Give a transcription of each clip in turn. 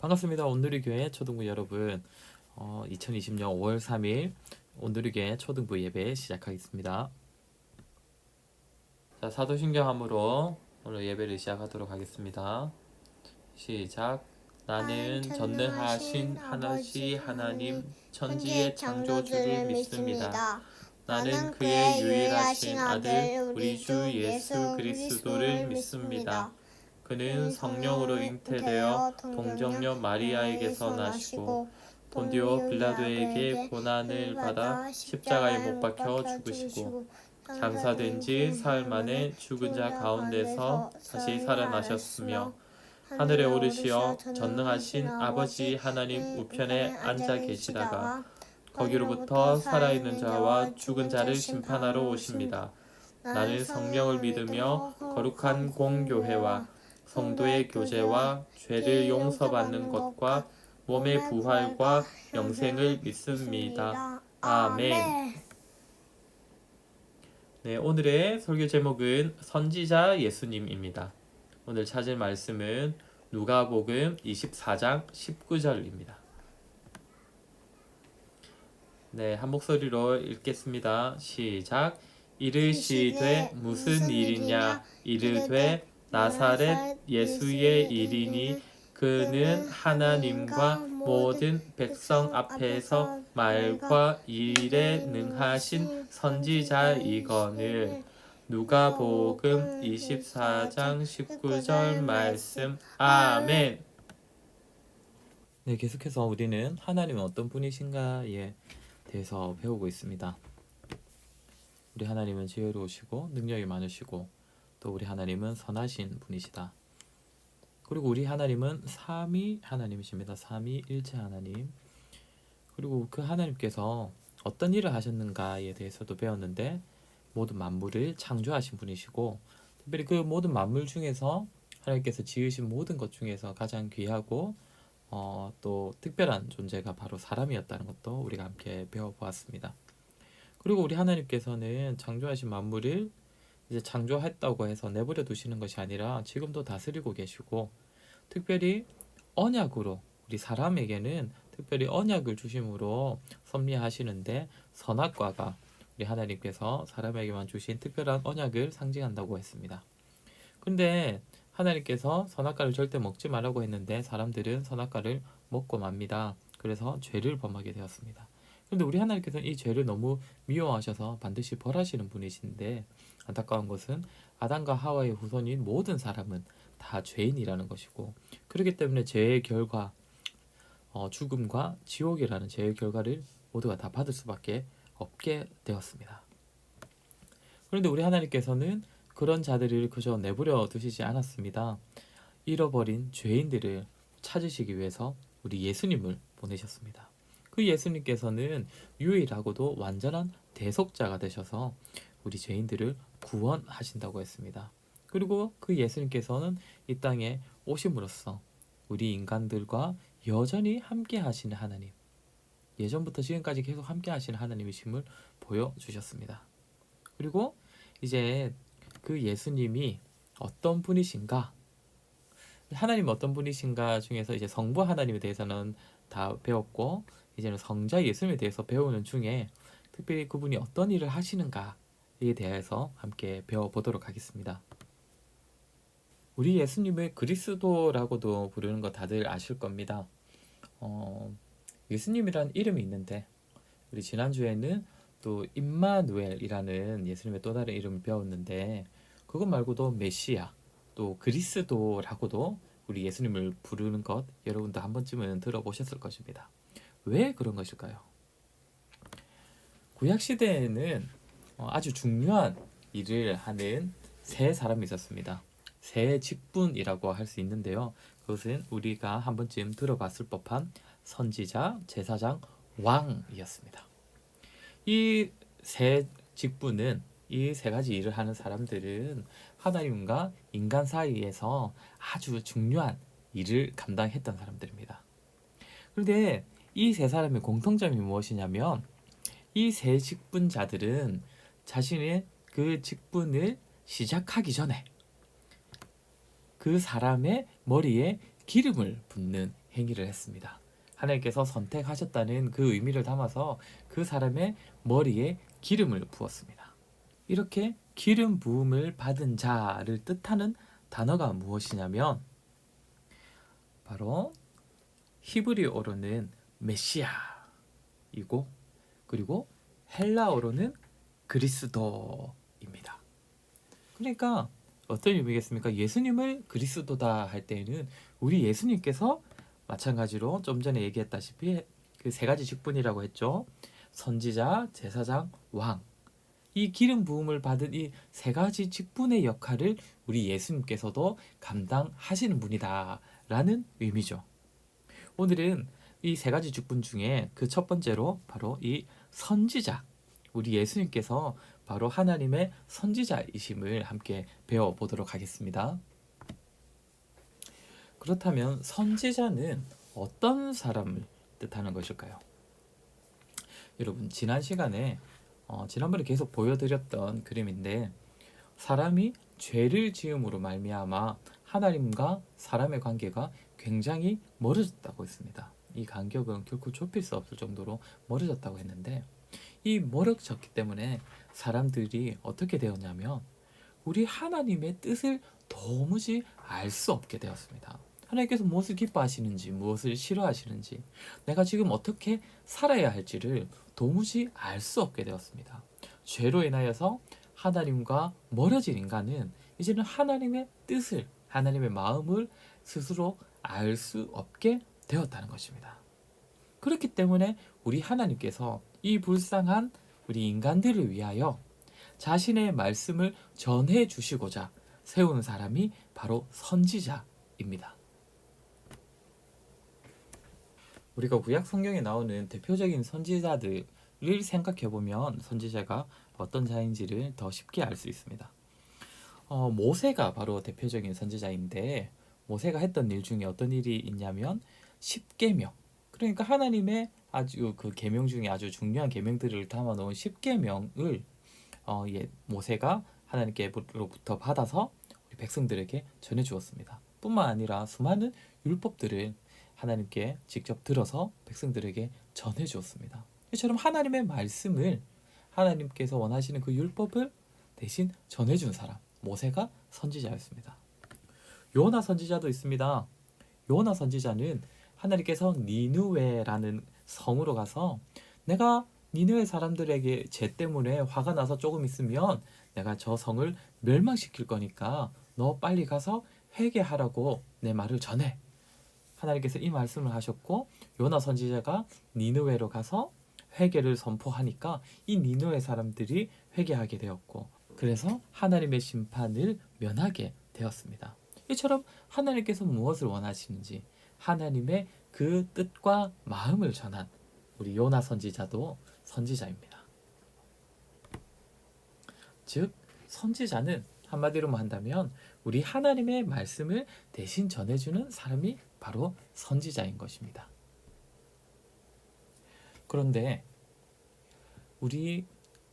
반갑습니다. 온누리교회 초등부 여러분. 2020년 5월 3일 온누리교회 초등부 예배 시작하겠습니다. 자, 사도신경함으로 오늘 예배를 시작하도록 하겠습니다. 시작. 나는 전능하신 하나시 하나님 천지의 창조주를 믿습니다. 나는 그의 유일하신 아들 우리 주 예수 그리스도를 믿습니다. 그는 성령으로 잉태되어 동정녀 마리아에게서 나시고 본디오 빌라도에게 고난을 받아 십자가에 못 박혀 죽으시고 장사된 지 사흘 만에 죽은 자 가운데서 다시 살아나셨으며 하늘에 오르시어 전능하신 아버지 하나님 우편에 앉아 계시다가 거기로부터 살아있는 자와 죽은 자를 심판하러 오십니다. 나는 성령을 믿으며 거룩한 공교회와 성도의 교제와 죄를 용서받는 것과 몸의 부활과 영생을 믿습니다. 아멘. 네, 오늘의 설교 제목은 선지자 예수님입니다. 오늘 찾을 말씀은 누가복음 24장 19절입니다. 네, 한 목소리로 읽겠습니다. 시작. 이르시되 무슨 일이냐 이르되 나사렛 예수의 일이니 그는 하나님과 모든 백성 앞에서 말과 일에 능하신 선지자이거늘. 누가복음 24장 19절 말씀. 아멘. 네, 계속해서 우리는 하나님은 어떤 분이신가에 대해서 배우고 있습니다. 우리 하나님은 지혜로우시고 능력이 많으시고 또 우리 하나님은 선하신 분이시다. 그리고 우리 하나님은 삼위 하나님이십니다. 삼위일체 하나님. 그리고 그 하나님께서 어떤 일을 하셨는가에 대해서도 배웠는데 모든 만물을 창조하신 분이시고 특별히 그 모든 만물 중에서 하나님께서 지으신 모든 것 중에서 가장 귀하고 또 특별한 존재가 바로 사람이었다는 것도 우리가 함께 배워보았습니다. 그리고 우리 하나님께서는 창조하신 만물을 이제 창조했다고 해서 내버려 두시는 것이 아니라 지금도 다스리고 계시고 특별히 언약으로 우리 사람에게는 특별히 언약을 주심으로 섭리하시는데 선악과가 우리 하나님께서 사람에게만 주신 특별한 언약을 상징한다고 했습니다. 근데 하나님께서 선악과를 절대 먹지 말라고 했는데 사람들은 선악과를 먹고 맙니다. 그래서 죄를 범하게 되었습니다. 그런데 우리 하나님께서는 이 죄를 너무 미워하셔서 반드시 벌하시는 분이신데 안타까운 것은 아담과 하와의 후손인 모든 사람은 다 죄인이라는 것이고 그렇기 때문에 죄의 결과 죽음과 지옥이라는 죄의 결과를 모두가 다 받을 수밖에 없게 되었습니다. 그런데 우리 하나님께서는 그런 자들을 그저 내버려 두시지 않았습니다. 잃어버린 죄인들을 찾으시기 위해서 우리 예수님을 보내셨습니다. 그 예수님께서는 유일하고도 완전한 대속자가 되셔서 우리 죄인들을 구원하신다고 했습니다. 그리고 그 예수님께서는 이 땅에 오심으로써 우리 인간들과 여전히 함께 하시는 하나님, 예전부터 지금까지 계속 함께 하시는 하나님이심을 보여주셨습니다. 그리고 이제 그 예수님이 어떤 분이신가, 하나님 어떤 분이신가 중에서 이제 성부 하나님에 대해서는 다 배웠고 이제는 성자 예수님에 대해서 배우는 중에 특별히 그분이 어떤 일을 하시는가에 대해서 함께 배워보도록 하겠습니다. 우리 예수님을 그리스도라고도 부르는 거 다들 아실 겁니다. 예수님이란 이름이 있는데 우리 지난주에는 또 임마누엘이라는 예수님의 또 다른 이름을 배웠는데 그것 말고도 메시아 또 그리스도라고도 우리 예수님을 부르는 것 여러분도 한 번쯤은 들어보셨을 것입니다. 왜 그런 것일까요? 구약시대에는 아주 중요한 일을 하는 세 사람이 있었습니다. 세 직분이라고 할 수 있는데요. 그것은 우리가 한 번쯤 들어봤을 법한 선지자, 제사장, 왕이었습니다. 이 세 직분은 이 세 가지 일을 하는 사람들은 하나님과 인간 사이에서 아주 중요한 일을 감당했던 사람들입니다. 그런데 이 세 사람의 공통점이 무엇이냐면 이 세 직분자들은 자신의 그 직분을 시작하기 전에 그 사람의 머리에 기름을 붓는 행위를 했습니다. 하나님께서 선택하셨다는 그 의미를 담아서 그 사람의 머리에 기름을 부었습니다. 이렇게 기름 부음을 받은 자를 뜻하는 단어가 무엇이냐면 바로 히브리어로는 메시아이고 그리고 헬라어로는 그리스도입니다. 그러니까 어떤 의미겠습니까? 예수님을 그리스도다 할 때에는 우리 예수님께서 마찬가지로 좀 전에 얘기했다시피 그 세 가지 직분이라고 했죠. 선지자, 제사장, 왕. 이 기름 부음을 받은 이 세 가지 직분의 역할을 우리 예수님께서도 감당하시는 분이다라는 의미죠. 오늘은 이 세 가지 직분 중에 그 첫 번째로 바로 이 선지자, 우리 예수님께서 바로 하나님의 선지자이심을 함께 배워보도록 하겠습니다. 그렇다면 선지자는 어떤 사람을 뜻하는 것일까요? 여러분 지난 시간에 지난번에 계속 보여드렸던 그림인데 사람이 죄를 지음으로 말미암아 하나님과 사람의 관계가 굉장히 멀어졌다고 했습니다. 이 간격은 결코 좁힐 수 없을 정도로 멀어졌다고 했는데 이 멀어졌기 때문에 사람들이 어떻게 되었냐면 우리 하나님의 뜻을 도무지 알 수 없게 되었습니다. 하나님께서 무엇을 기뻐하시는지 무엇을 싫어하시는지 내가 지금 어떻게 살아야 할지를 도무지 알 수 없게 되었습니다. 죄로 인하여서 하나님과 멀어진 인간은 이제는 하나님의 뜻을 하나님의 마음을 스스로 알 수 없게 되었다는 것입니다. 그렇기 때문에 우리 하나님께서 이 불쌍한 우리 인간들을 위하여 자신의 말씀을 전해 주시고자 세운 사람이 바로 선지자입니다. 우리가 구약 성경에 나오는 대표적인 선지자들을 생각해 보면 선지자가 어떤 자인지를 더 쉽게 알 수 있습니다. 모세가 바로 대표적인 선지자인데 모세가 했던 일 중에 어떤 일이 있냐면 십계명, 그러니까 하나님의 아주 그 계명 중에 아주 중요한 계명들을 담아 놓은 십계명을 모세가 하나님께로부터 받아서 우리 백성들에게 전해 주었습니다. 뿐만 아니라 수많은 율법들을 하나님께 직접 들어서 백성들에게 전해 주었습니다. 이처럼 하나님의 말씀을 하나님께서 원하시는 그 율법을 대신 전해 준 사람 모세가 선지자였습니다. 요나 선지자도 있습니다. 요나 선지자는 하나님께서 니느웨라는 성으로 가서 내가 니느웨 사람들에게 죄 때문에 화가 나서 조금 있으면 내가 저 성을 멸망시킬 거니까 너 빨리 가서 회개하라고 내 말을 전해. 하나님께서 이 말씀을 하셨고 요나 선지자가 니느웨로 가서 회개를 선포하니까 이 니느웨 사람들이 회개하게 되었고 그래서 하나님의 심판을 면하게 되었습니다. 이처럼 하나님께서 무엇을 원하시는지 하나님의 그 뜻과 마음을 전한 우리 요나 선지자도 선지자입니다. 즉 선지자는 한마디로 한다면 우리 하나님의 말씀을 대신 전해주는 사람이 바로 선지자인 것입니다. 그런데 우리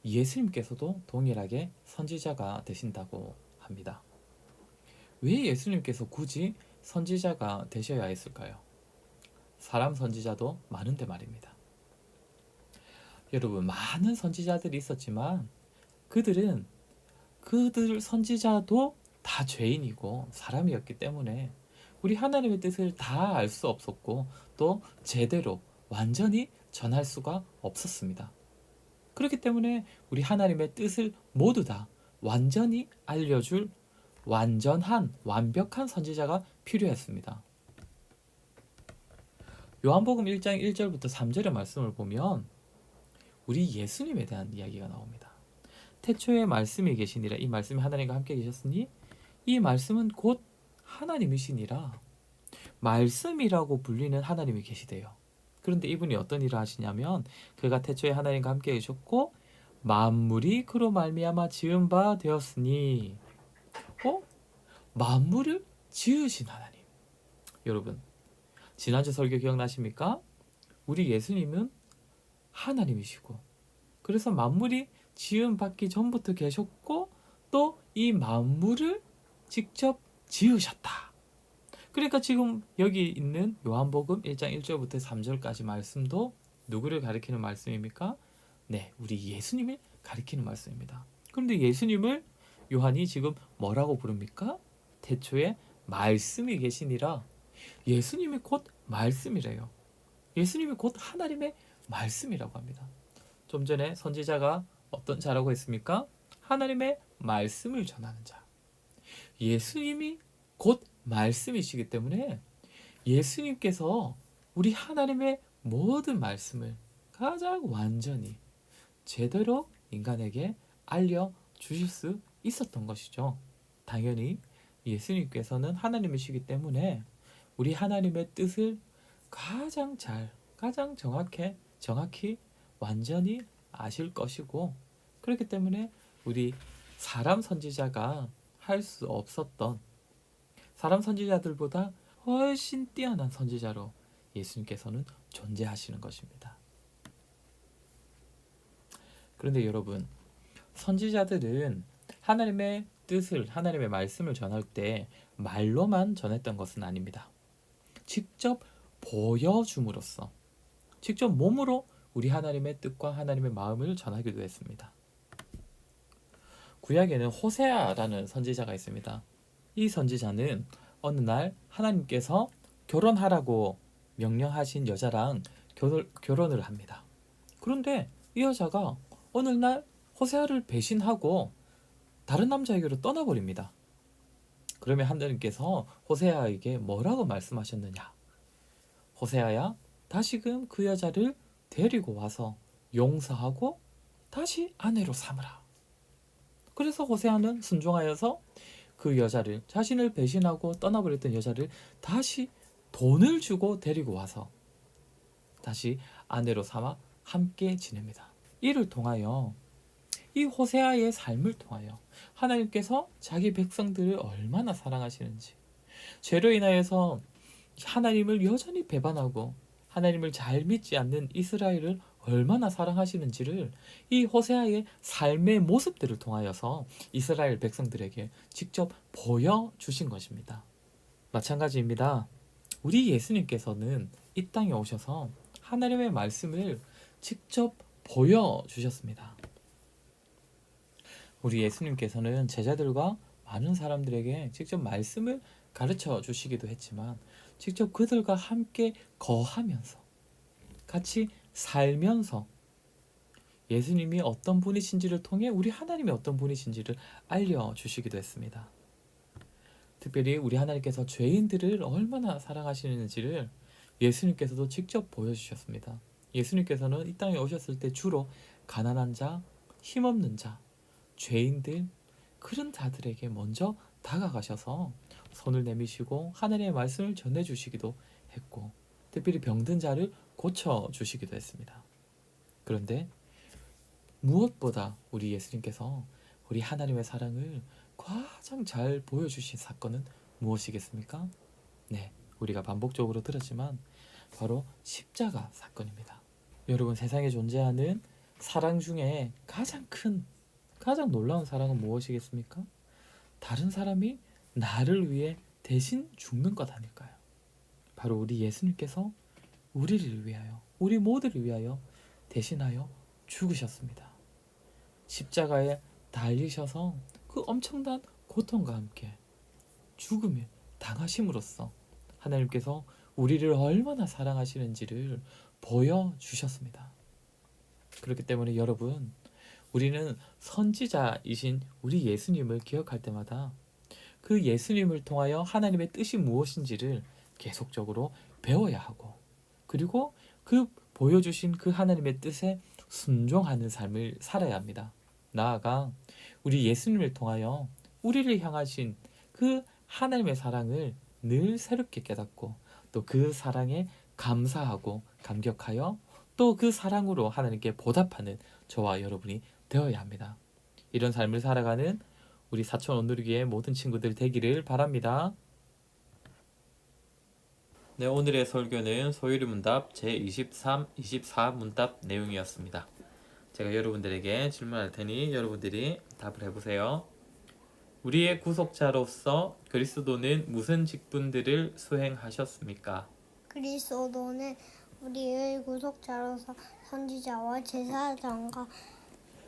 예수님께서도 동일하게 선지자가 되신다고 합니다. 왜 예수님께서 굳이 선지자가 되셔야 했을까요? 사람 선지자도 많은데 말입니다. 여러분 많은 선지자들이 있었지만 그들 선지자도 다 죄인이고 사람이었기 때문에 우리 하나님의 뜻을 다 알 수 없었고 또 제대로 완전히 전할 수가 없었습니다. 그렇기 때문에 우리 하나님의 뜻을 모두 다 완전히 알려줄 완전한 완벽한 선지자가 필요했습니다. 요한복음 1장 1절부터 3절의 말씀을 보면 우리 예수님에 대한 이야기가 나옵니다. 태초에 말씀이 계시니라 이 말씀이 하나님과 함께 계셨으니 이 말씀은 곧 하나님이시니라. 말씀이라고 불리는 하나님이 계시대요. 그런데 이분이 어떤 일을 하시냐면 그가 태초에 하나님과 함께 계셨고 만물이 그로 말미암아 지은 바 되었으니 만물을 지으신 하나님. 여러분 지난주 설교 기억나십니까? 우리 예수님은 하나님이시고 그래서 만물이 지음 받기 전부터 계셨고 또 이 만물을 직접 지으셨다. 그러니까 지금 여기 있는 요한복음 1장 1절부터 3절까지 말씀도 누구를 가리키는 말씀입니까? 네, 우리 예수님을 가리키는 말씀입니다. 그런데 예수님을 요한이 지금 뭐라고 부릅니까? 태초에 말씀이 계시니라. 예수님이 곧 말씀이래요. 예수님이 곧 하나님의 말씀이라고 합니다. 좀 전에 선지자가 어떤 자라고 했습니까? 하나님의 말씀을 전하는 자. 예수님이 곧 말씀이시기 때문에 예수님께서 우리 하나님의 모든 말씀을 가장 완전히 제대로 인간에게 알려주실 수 있었던 것이죠. 당연히 예수님께서는 하나님이시기 때문에 우리 하나님의 뜻을 가장 잘, 가장 정확히 완전히 아실 것이고, 그렇기 때문에 우리 사람 선지자가 할 수 없었던, 사람 선지자들보다 훨씬 뛰어난 선지자로 예수님께서는 존재하시는 것입니다. 그런데 여러분, 선지자들은 하나님의 뜻을, 하나님의 말씀을 전할 때 말로만 전했던 것은 아닙니다. 직접 보여줌으로써, 직접 몸으로 우리 하나님의 뜻과 하나님의 마음을 전하기도 했습니다. 구약에는 호세아라는 선지자가 있습니다. 이 선지자는 어느 날 하나님께서 결혼하라고 명령하신 여자랑 결혼을 합니다. 그런데 이 여자가 어느 날 호세아를 배신하고 다른 남자에게로 떠나버립니다. 그러면 하나님께서 호세아에게 뭐라고 말씀하셨느냐? 호세아야, 다시금 그 여자를 데리고 와서 용서하고 다시 아내로 삼으라. 그래서 호세아는 순종하여서 그 여자를, 자신을 배신하고 떠나버렸던 여자를 다시 돈을 주고 데리고 와서 다시 아내로 삼아 함께 지냅니다. 이를 통하여, 이 호세아의 삶을 통하여 하나님께서 자기 백성들을 얼마나 사랑하시는지, 죄로 인하여서 하나님을 여전히 배반하고 하나님을 잘 믿지 않는 이스라엘을 얼마나 사랑하시는지를 이 호세아의 삶의 모습들을 통하여서 이스라엘 백성들에게 직접 보여주신 것입니다. 마찬가지입니다. 우리 예수님께서는 이 땅에 오셔서 하나님의 말씀을 직접 보여주셨습니다. 우리 예수님께서는 제자들과 많은 사람들에게 직접 말씀을 가르쳐 주시기도 했지만, 직접 그들과 함께 거하면서 같이 살면서 예수님이 어떤 분이신지를 통해 우리 하나님이 어떤 분이신지를 알려주시기도 했습니다. 특별히 우리 하나님께서 죄인들을 얼마나 사랑하시는지를 예수님께서도 직접 보여주셨습니다. 예수님께서는 이 땅에 오셨을 때 주로 가난한 자, 힘없는 자, 죄인들, 그런 자들에게 먼저 다가가셔서 손을 내미시고 하나님의 말씀을 전해주시기도 했고, 특별히 병든 자를 고쳐주시기도 했습니다. 그런데 무엇보다 우리 예수님께서 우리 하나님의 사랑을 가장 잘 보여주신 사건은 무엇이겠습니까? 네, 우리가 반복적으로 들었지만 바로 십자가 사건입니다. 여러분, 세상에 존재하는 사랑 중에 가장 큰, 가장 놀라운 사랑은 무엇이겠습니까? 다른 사람이 나를 위해 대신 죽는 것 아닐까요? 바로 우리 예수님께서 우리를 위하여, 우리 모두를 위하여 대신하여 죽으셨습니다. 십자가에 달리셔서 그 엄청난 고통과 함께 죽음에 당하심으로써 하나님께서 우리를 얼마나 사랑하시는지를 보여주셨습니다. 그렇기 때문에 여러분, 우리는 선지자이신 우리 예수님을 기억할 때마다 그 예수님을 통하여 하나님의 뜻이 무엇인지를 계속적으로 배워야 하고, 그리고 그 보여주신 그 하나님의 뜻에 순종하는 삶을 살아야 합니다. 나아가 우리 예수님을 통하여 우리를 향하신 그 하나님의 사랑을 늘 새롭게 깨닫고, 또 그 사랑에 감사하고 감격하여 또 그 사랑으로 하나님께 보답하는 저와 여러분이 되어야 합니다. 이런 삶을 살아가는 우리 사촌 온누리교회 모든 친구들 되기를 바랍니다. 네, 오늘의 설교는 소율이 문답 제23, 24 문답 내용이었습니다. 제가 여러분들에게 질문할 테니 여러분들이 답을 해보세요. 우리의 구속자로서 그리스도는 무슨 직분들을 수행하셨습니까? 그리스도는 우리의 구속자로서 선지자와 제사장과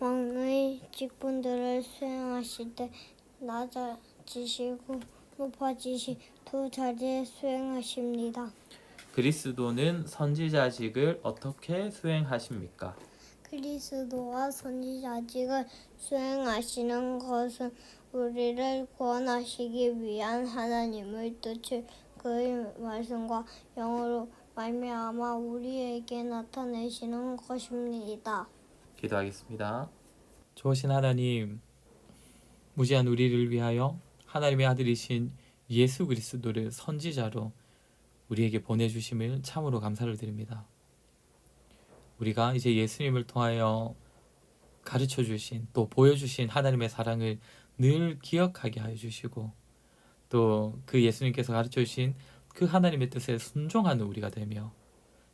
왕의 직분들을 수행하실 때 낮아지시고 높아지시 두 자리에 수행하십니다. 그리스도는 선지자직을 어떻게 수행하십니까? 그리스도와 선지자직을 수행하시는 것은 우리를 구원하시기 위한 하나님의 뜻을 그의 말씀과 영으로 말미암아 우리에게 나타내시는 것입니다. 기도하겠습니다. 좋으신 하나님, 무지한 우리를 위하여 하나님의 아들이신 예수 그리스도를 선지자로 우리에게 보내주심을 참으로 감사를 드립니다. 우리가 이제 예수님을 통하여 가르쳐 주신 또 보여주신 하나님의 사랑을 늘 기억하게 하여 주시고 또 그 예수님께서 가르쳐 주신 그 하나님의 뜻에 순종하는 우리가 되며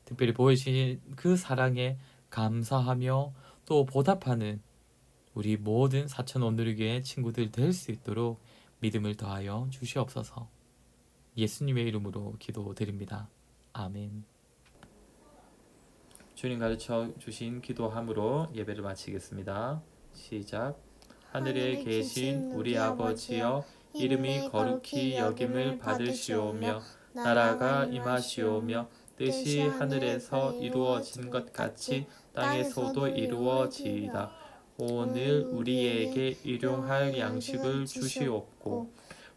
특별히 보여주신 그 사랑에 감사하며 또 보답하는 우리 모든 사천 온누리교회 친구들 될 수 있도록 믿음을 더하여 주시옵소서. 예수님의 이름으로 기도드립니다. 아멘. 주님 가르쳐 주신 기도함으로 예배를 마치겠습니다. 시작. 하늘에 계신 우리 아버지여, 이름이 거룩히 여김을 받으시오며 나라가 임하시오며 뜻이 하늘에서 이루어진 것 같이 땅에서도 이루어지이다. 오늘 우리에게 일용할 양식을 주시옵고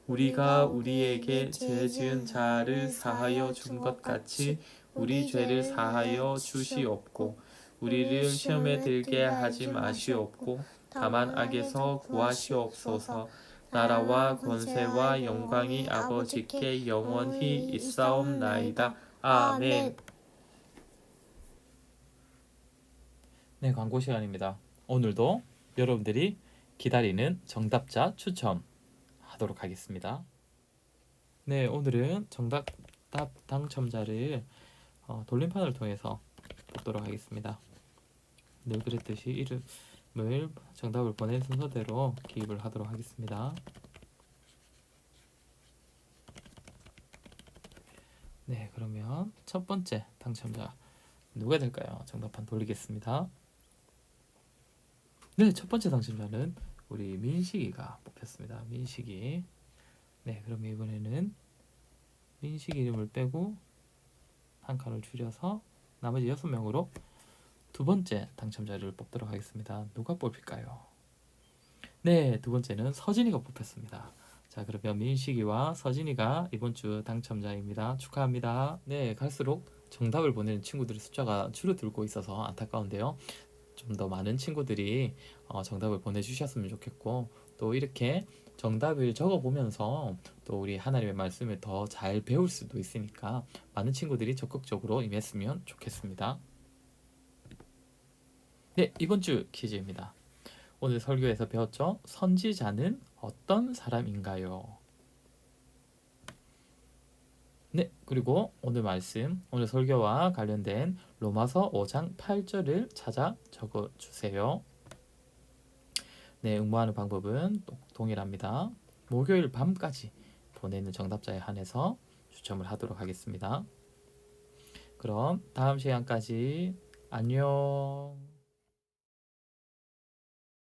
우리가 우리에게 죄 지은 자를 사하여 준 것 같이 우리 죄를 사하여 주시옵고 우리를 시험에 들게 하지 마시옵고 다만 악에서 구하시옵소서. 나라와 권세와 영광이 아버지께 영원히 있사옵나이다. 아멘. 네, 광고 시간입니다. 오늘도 여러분들이 기다리는 정답자 추첨하도록 하겠습니다. 네, 오늘은 정답 당첨자를 돌림판을 통해서 뽑도록 하겠습니다. 늘 그랬듯이 이름을 정답을 보낸 순서대로 기입을 하도록 하겠습니다. 네, 그러면 첫 번째 당첨자 누가 될까요? 정답판 돌리겠습니다. 네, 첫 번째 당첨자는 우리 민식이가 뽑혔습니다. 민식이. 네, 그럼 이번에는 민식이 이름을 빼고 한 칸을 줄여서 나머지 6명으로 두 번째 당첨자를 뽑도록 하겠습니다. 누가 뽑힐까요? 네, 두 번째는 서진이가 뽑혔습니다. 자, 그러면 민식이와 서진이가 이번 주 당첨자입니다. 축하합니다. 네, 갈수록 정답을 보내는 친구들의 숫자가 줄어들고 있어서 안타까운데요. 좀 더 많은 친구들이 정답을 보내주셨으면 좋겠고 또 이렇게 정답을 적어보면서 또 우리 하나님의 말씀을 더 잘 배울 수도 있으니까 많은 친구들이 적극적으로 임했으면 좋겠습니다. 네, 이번 주 퀴즈입니다. 오늘 설교에서 배웠죠? 선지자는 어떤 사람인가요? 네, 그리고 오늘 말씀, 오늘 설교와 관련된 로마서 5장 8절을 찾아 적어주세요. 네, 응모하는 방법은 동일합니다. 목요일 밤까지 보내는 정답자에 한해서 추첨을 하도록 하겠습니다. 그럼 다음 시간까지 안녕.